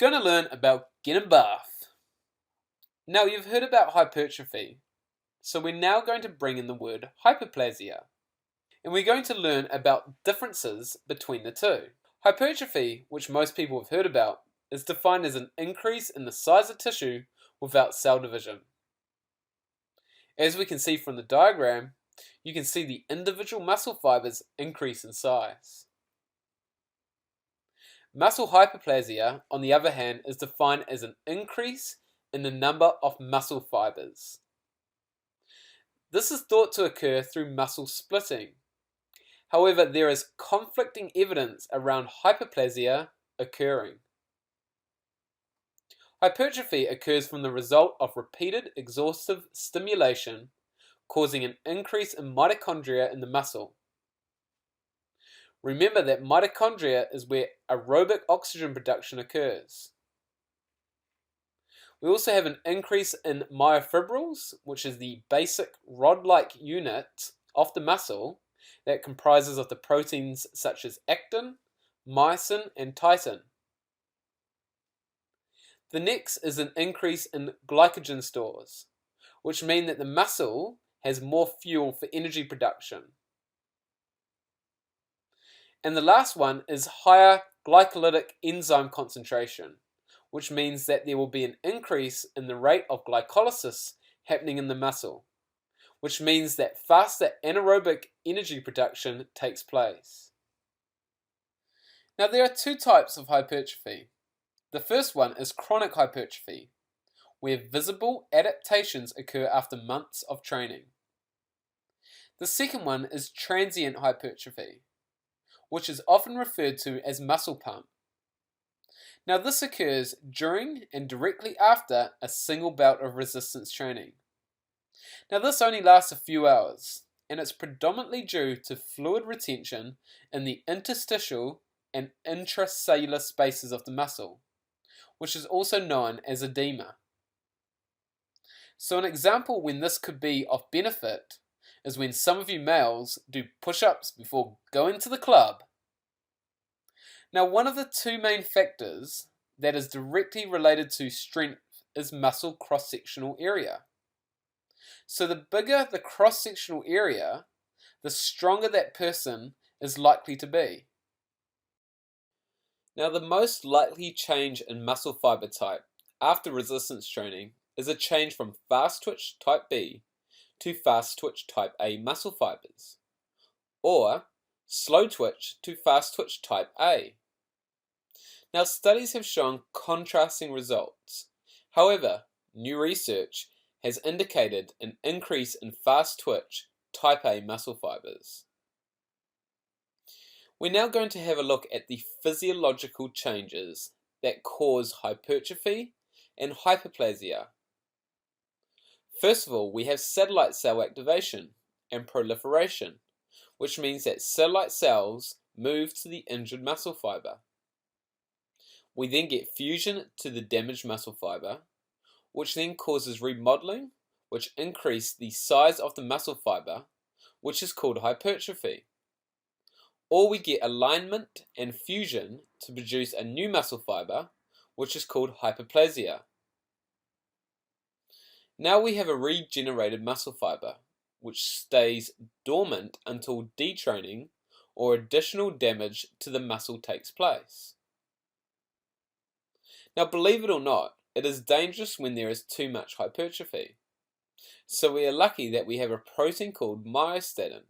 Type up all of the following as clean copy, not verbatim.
going to learn about getting buff. Now you've heard about hypertrophy, so we're now going to bring in the word hypoplasia. And we're going to learn about differences between the two. Hypertrophy, which most people have heard about, is defined as an increase in the size of tissue without cell division. As we can see from the diagram, you can see the individual muscle fibers increase in size. Muscle hyperplasia, on the other hand, is defined as an increase in the number of muscle fibers. This is thought to occur through muscle splitting. However, there is conflicting evidence around hyperplasia occurring. Hypertrophy occurs from the result of repeated exhaustive stimulation causing an increase in mitochondria in the muscle. Remember that mitochondria is where aerobic oxygen production occurs. We also have an increase in myofibrils, which is the basic rod-like unit of the muscle that comprises of the proteins such as actin, myosin, and titin. The next is an increase in glycogen stores, which mean that the muscle has more fuel for energy production. And the last one is higher glycolytic enzyme concentration, which means that there will be an increase in the rate of glycolysis happening in the muscle, which means that faster anaerobic energy production takes place. Now there are two types of hypertrophy. The first one is chronic hypertrophy, where visible adaptations occur after months of training. The second one is transient hypertrophy, which is often referred to as muscle pump. Now this occurs during and directly after a single bout of resistance training. Now this only lasts a few hours, and it's predominantly due to fluid retention in the interstitial and intracellular spaces of the muscle, which is also known as edema. So an example when this could be of benefit is when some of you males do push-ups before going to the club. Now one of the two main factors that is directly related to strength is muscle cross-sectional area. So the bigger the cross-sectional area, the stronger that person is likely to be. Now the most likely change in muscle fiber type after resistance training is a change from fast twitch type B to fast twitch type A muscle fibers, or slow twitch to fast twitch type A. Now studies have shown contrasting results. However, new research has indicated an increase in fast twitch type A muscle fibers. We're now going to have a look at the physiological changes that cause hypertrophy and hyperplasia. First of all, we have satellite cell activation and proliferation, which means that satellite cells move to the injured muscle fiber. We then get fusion to the damaged muscle fiber, which then causes remodeling, which increases the size of the muscle fiber, which is called hypertrophy. Or we get alignment and fusion to produce a new muscle fiber, which is called hypoplasia. Now we have a regenerated muscle fiber, which stays dormant until detraining or additional damage to the muscle takes place. Now believe it or not, it is dangerous when there is too much hypertrophy. So we are lucky that we have a protein called myostatin,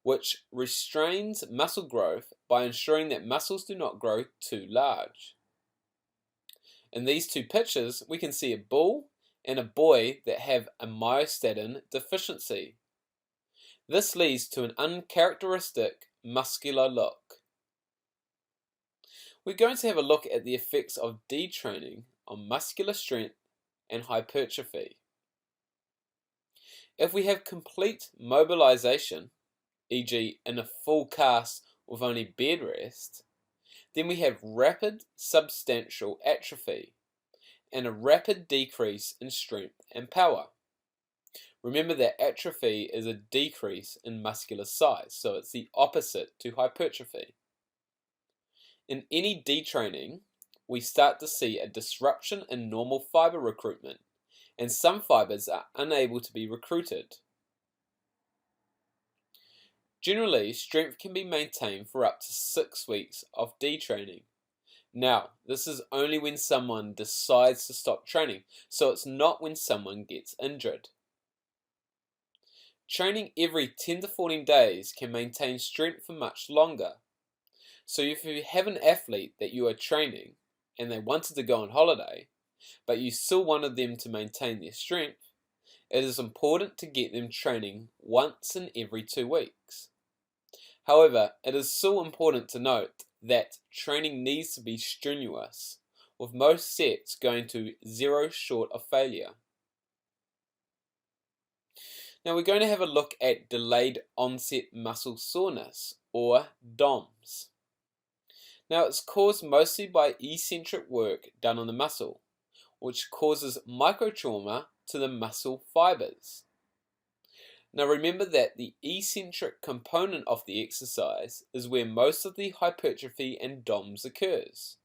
which restrains muscle growth by ensuring that muscles do not grow too large. In these two pictures, we can see a bull and a boy that have a myostatin deficiency. This leads to an uncharacteristic muscular look. We're going to have a look at the effects of detraining on muscular strength and hypertrophy. If we have complete mobilization, e.g. in a full cast with only bed rest, then we have rapid substantial atrophy and a rapid decrease in strength and power. Remember that atrophy is a decrease in muscular size, so it's the opposite to hypertrophy. In any detraining, we start to see a disruption in normal fibre recruitment, and some fibres are unable to be recruited. Generally, strength can be maintained for up to 6 weeks of detraining. Now, this is only when someone decides to stop training, so it's not when someone gets injured. Training every 10 to 14 days can maintain strength for much longer. So if you have an athlete that you are training and they wanted to go on holiday, but you still wanted them to maintain their strength, it is important to get them training once in every 2 weeks. However, it is still important to note that training needs to be strenuous, with most sets going to 0 short of failure. Now we're going to have a look at delayed onset muscle soreness, or DOMS. Now it's caused mostly by eccentric work done on the muscle, which causes microtrauma to the muscle fibres. Now remember that the eccentric component of the exercise is where most of the hypertrophy and DOMS occurs.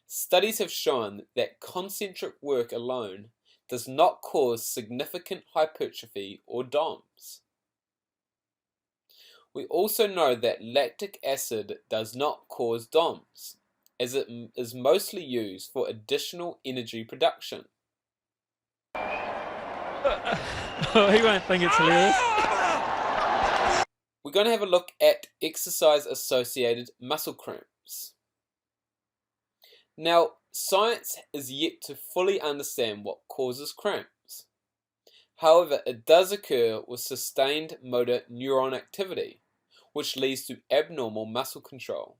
Studies have shown that concentric work alone does not cause significant hypertrophy or DOMS. We also know that lactic acid does not cause DOMS, as it is mostly used for additional energy production. He won't think it's hilarious. We're going to have a look at exercise-associated muscle cramps. Now, science is yet to fully understand what causes cramps. However, it does occur with sustained motor neuron activity, which leads to abnormal muscle control.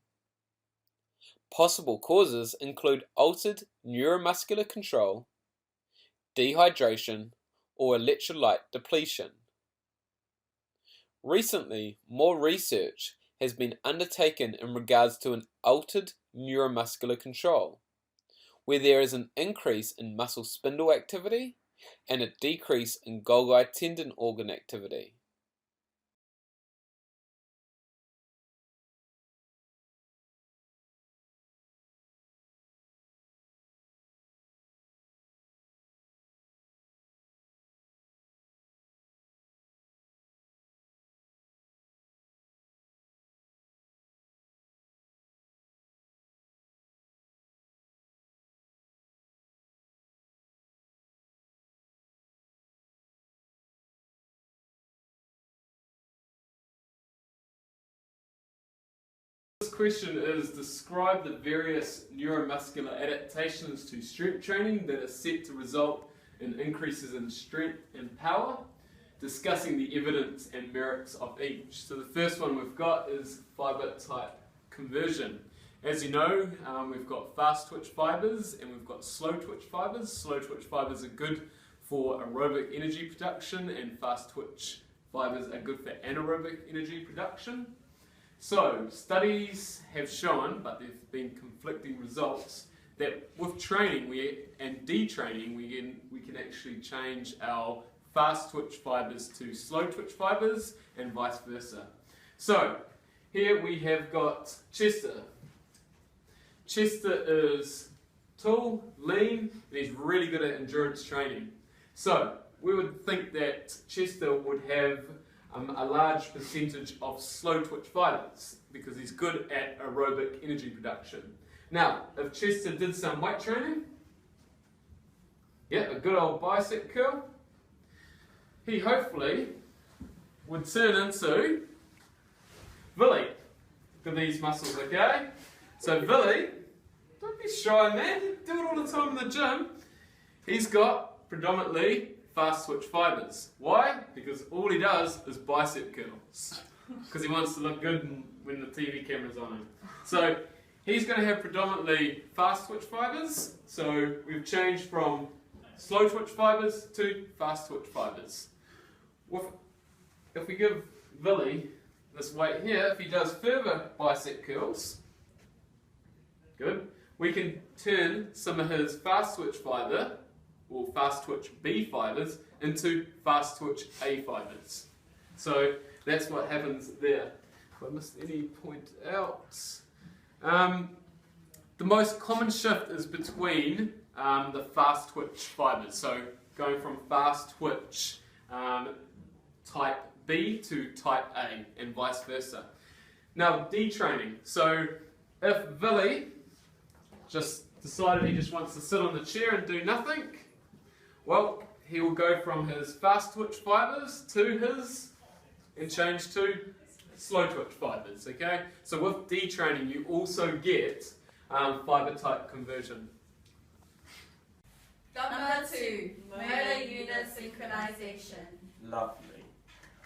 Possible causes include altered neuromuscular control, dehydration, or electrolyte depletion. Recently, more research has been undertaken in regards to an altered neuromuscular control, where there is an increase in muscle spindle activity and a decrease in Golgi tendon organ activity. This question is, describe the various neuromuscular adaptations to strength training that are set to result in increases in strength and power, discussing the evidence and merits of each. So the first one we've got is fibre type conversion. As you know, we've got fast twitch fibres and we've got slow twitch fibres. Slow twitch fibres are good for aerobic energy production, and fast twitch fibres are good for anaerobic energy production. So, studies have shown, but there have been conflicting results, that with training and detraining, we can actually change our fast twitch fibres to slow twitch fibres and vice versa. So, here we have got Chester. Chester is tall, lean, and he's really good at endurance training. So, we would think that Chester would have a large percentage of slow twitch fibres because he's good at aerobic energy production. Now, if Chester did some weight training, a good old bicep curl, he hopefully would turn into Billy for these muscles, okay? So Billy, don't be shy, man, you do it all the time in the gym. He's got predominantly fast twitch fibres. Why? Because all he does is bicep curls. Because he wants to look good when the TV camera's on him. So he's going to have predominantly fast twitch fibres. So we've changed from slow twitch fibres to fast twitch fibres. If we give Billy this weight here, if he does further bicep curls, good, we can turn some of his fast twitch fibre, or fast twitch B fibres, into fast twitch A fibres. So that's what happens there. If I missed any point out. The most common shift is between the fast twitch fibres. So going from fast twitch type B to type A and vice versa. Now detraining. So if Billy just decided he just wants to sit on the chair and do nothing, well, he will go from his fast twitch fibres to his, and change to slow twitch fibres, okay? So with detraining you also get fibre type conversion. Number 2, motor unit synchronization. Lovely.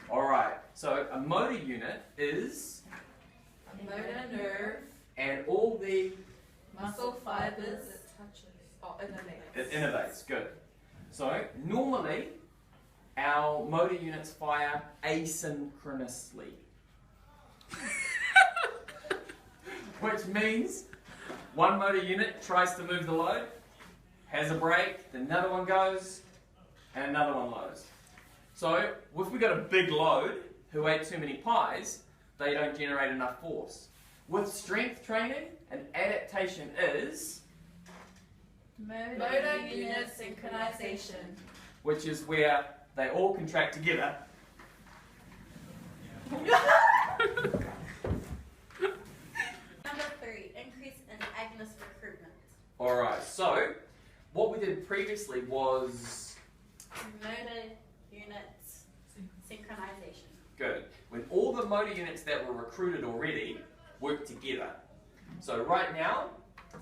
Alright, so a motor unit is, Motor nerve, and all the, muscle fibers, it innervates, good. So normally our motor units fire asynchronously. Which means one motor unit tries to move the load, has a break, then another one goes, and another one loads. So if we've got a big load who ate too many pies, they don't generate enough force. With strength training, an adaptation is, motor unit synchronization. which is where they all contract together. Number 3, increase in agonist recruitment. Alright, so what we did previously was Motor unit synchronization. good. When all the motor units that were recruited already work together. So right now,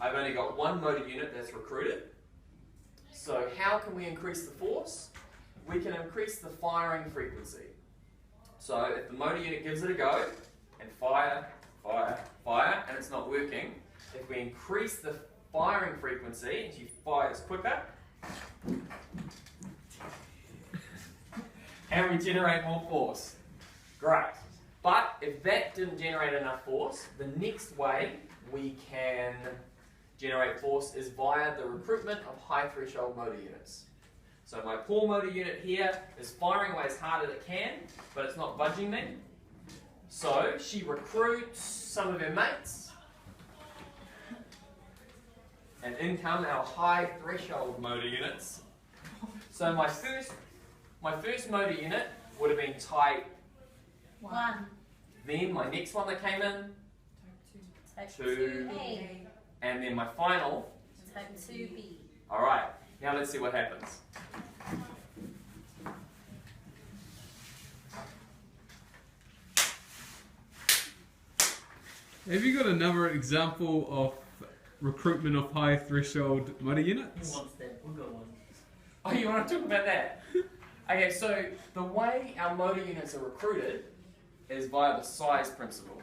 I've only got one motor unit that's recruited. So how can we increase the force? We can increase the firing frequency. So if the motor unit gives it a go, and fire, fire, fire, and it's not working, if we increase the firing frequency, and she fires quicker, and we generate more force. Great. But if that didn't generate enough force, the next way we can generate force is via the recruitment of high threshold motor units. So my poor motor unit here is firing away as hard as it can, but it's not budging me. So she recruits some of her mates, and in come our high threshold motor units. So my first motor unit would have been type 1. Then my next one that came in, Type 2, 2A. and then my final. Type 2B. Alright, now let's see what happens. Have you got another example of recruitment of high threshold motor units? Who wants that? We'll go on. Oh, you want to talk about that? Okay, so the way our motor units are recruited is via the size principle.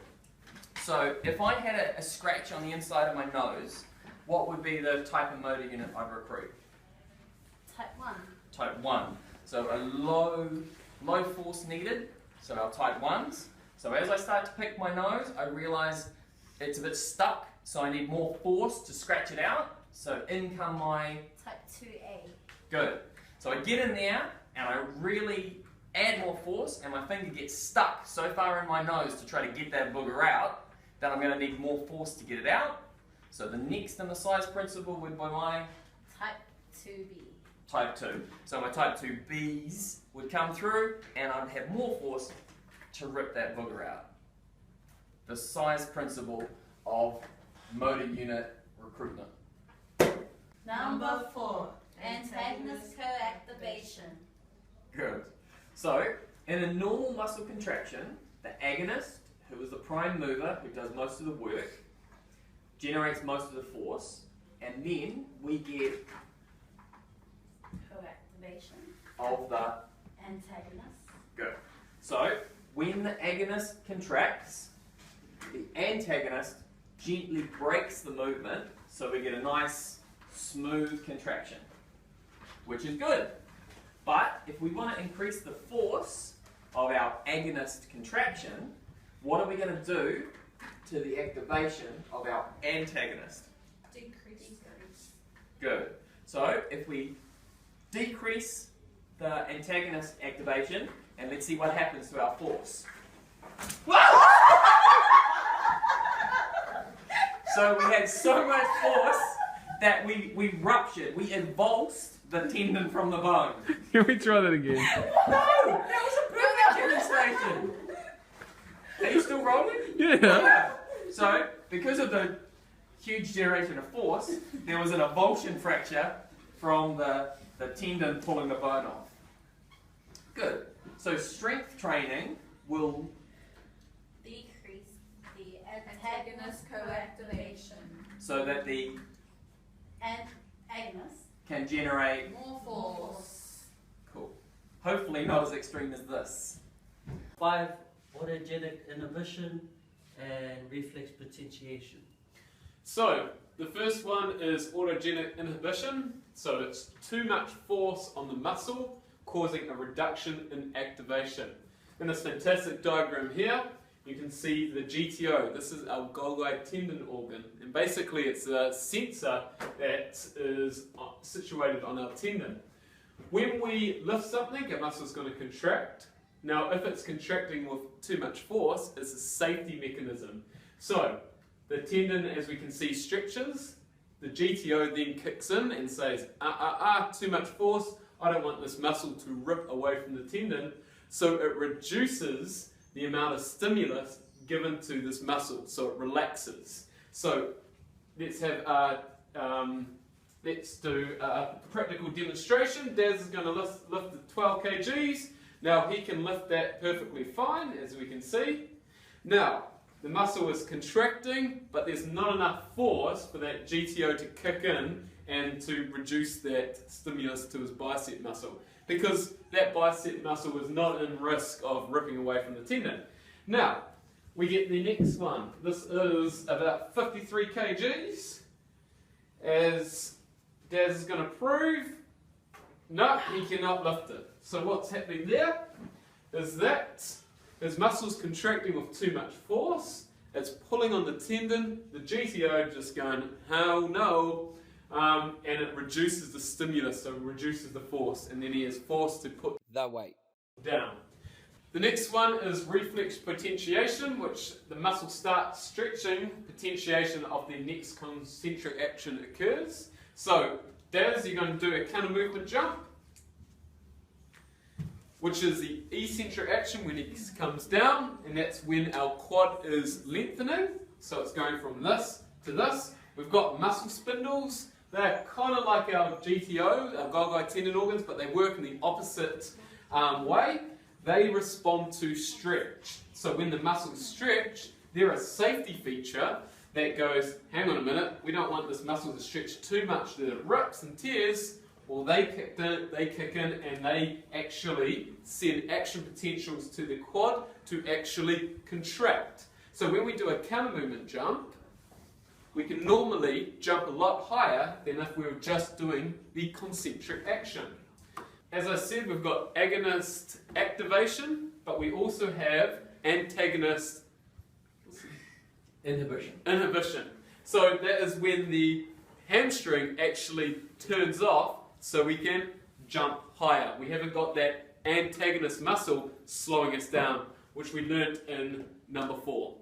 So if I had a scratch on the inside of my nose, what would be the type of motor unit I'd recruit? Type 1. Type 1. So a low force needed, so our type 1s. So as I start to pick my nose, I realise it's a bit stuck, so I need more force to scratch it out. So in come my... Type 2A. Good. So I get in there, and I really add more force, and my finger gets stuck so far in my nose to try to get that booger out, that I'm going to need more force to get it out. So the next in the size principle would be my... Type 2B. Type 2. So my type 2Bs would come through, and I'd have more force to rip that booger out. The size principle of motor unit recruitment. Number 4, antagonist co-activation. Good. So, in a normal muscle contraction, the agonist, who is the prime mover, who does most of the work, generates most of the force, and then we get Co-activation. of the... Antagonist. Good. So, when the agonist contracts, the antagonist gently breaks the movement, so we get a nice, smooth contraction, which is good. But if we want to increase the force of our agonist contraction, what are we going to do to the activation of our antagonist? Decrease. Good. So if we decrease the antagonist activation, and let's see what happens to our force. So So we had so much force that we ruptured, we avulsed the tendon from the bone. Can we try that again? No! That was a perfect demonstration! Are you still rolling? Yeah. So, because of the huge generation of force, there was an avulsion fracture from the tendon pulling the bone off. Good. So strength training will Decrease the antagonist co-activation. so that the Agonist. can generate More force. cool. Hopefully not as extreme as this. 5. Autogenic inhibition and reflex potentiation. So, the first one is autogenic inhibition. So it's too much force on the muscle, causing a reduction in activation. In this fantastic diagram here, you can see the GTO. This is our Golgi tendon organ. And basically it's a sensor that is situated on our tendon. When we lift something, our muscle is going to contract. Now, if it's contracting with too much force, it's a safety mechanism. So, the tendon, as we can see, stretches. The GTO then kicks in and says, too much force. I don't want this muscle to rip away from the tendon. So it reduces the amount of stimulus given to this muscle, so it relaxes. So let's have let's do a practical demonstration. Daz is going to lift the 12 kgs. Now he can lift that perfectly fine, as we can see. Now the muscle is contracting, but there's not enough force for that GTO to kick in and to reduce that stimulus to his bicep muscle, because that bicep muscle is not in risk of ripping away from the tendon. Now, we get the next one. This is about 53 kgs. As Daz is going to prove, no, he cannot lift it. So what's happening there is that his muscle's contracting with too much force. It's pulling on the tendon. The GTO just going, hell no. And it reduces the stimulus, so it reduces the force, and then he is forced to put the weight down. The next one is reflex potentiation, which the muscle starts stretching, potentiation of the next concentric action occurs. So, Daz, you're going to do a counter movement jump, which is the eccentric action when it comes down, and that's when our quad is lengthening. So it's going from this to this. We've got muscle spindles. They're kind of like our GTO, our Golgi tendon organs, but they work in the opposite way. They respond to stretch. So when the muscles stretch, they're a safety feature that goes, hang on a minute, we don't want this muscle to stretch too much that it rips and tears. Well, they kick in and they actually send action potentials to the quad to actually contract. So when we do a counter movement jump, we can normally jump a lot higher than if we were just doing the concentric action. As I said, we've got agonist activation, but we also have antagonist inhibition. So that is when the hamstring actually turns off, so we can jump higher. We haven't got that antagonist muscle slowing us down, which we learnt in number 4.